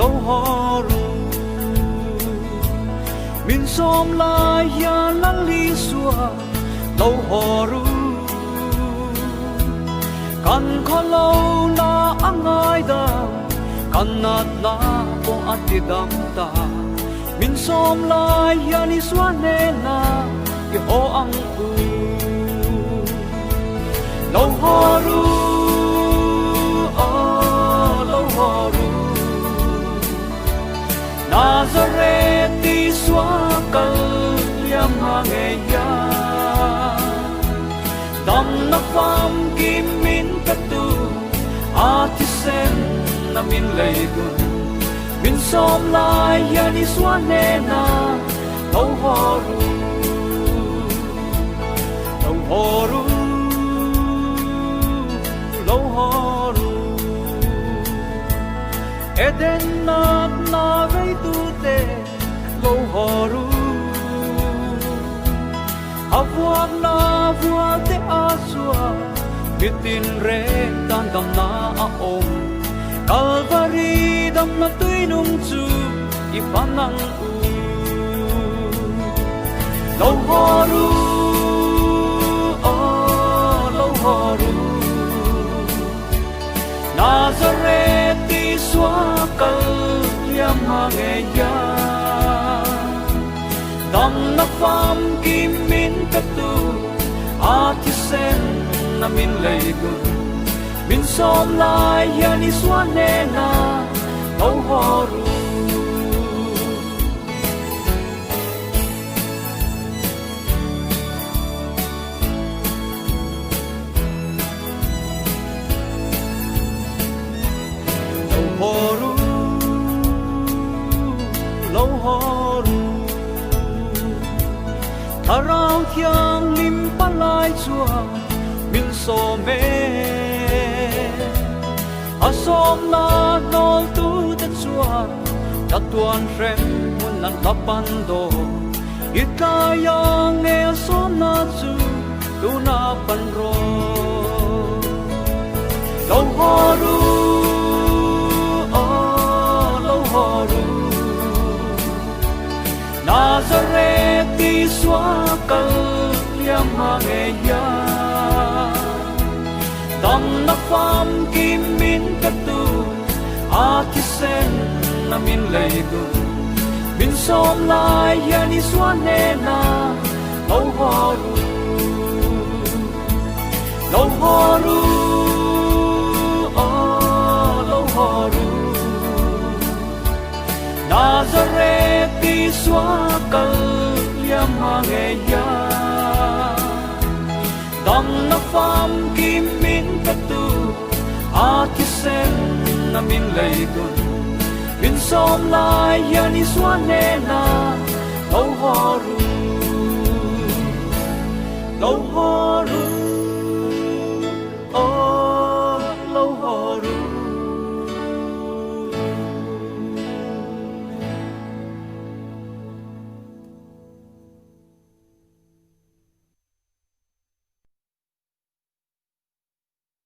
lâu ho ru min som lai ya lăng li xua lâu ho ru kan kho lâu na angai da kan nat na po ati dam ta min som lai ya ni xua ne na ki ho ang u lâu ho ru lâu ho ru Nazareth ti xóa kal liam hange ya dam na pham kim min katu ati sen na min leigun min som lai ya ni xóa ne na lâu ho ru lâu ho ru lâu ho ru Eden nat na vei tu te lâu ho ru Avuak na vua te asua bitin re tan dam na a om Calvary dam na tui nung chu ipanang u lâu ho ru lâu ho ru Nazareth ti xóa kal liam hange ya dam na pham kim min katu ati sen na min leigun min som lai ya ni xóa ne na lâu ho ru lâu ho ru Harau thiang lim pa lai chua min so me a som na nol tu te chua ta tuan rem mun nan lapan do ita yang e som na chu tu na pan ro lâu ho ru lâu ho ru Nazareth ti xóa kal liam hange ya dam na pham kim min katu ati sen na min leigun min som lai ya ni xóa ne na lâu ho ru lâu ho ru lâu ho ru Nazareth ti xóa kal liam hange ya dam na pham kim min katu ati sen na min leigun min som lai ya ni xóa ne na lâu ho ru lâu ho ru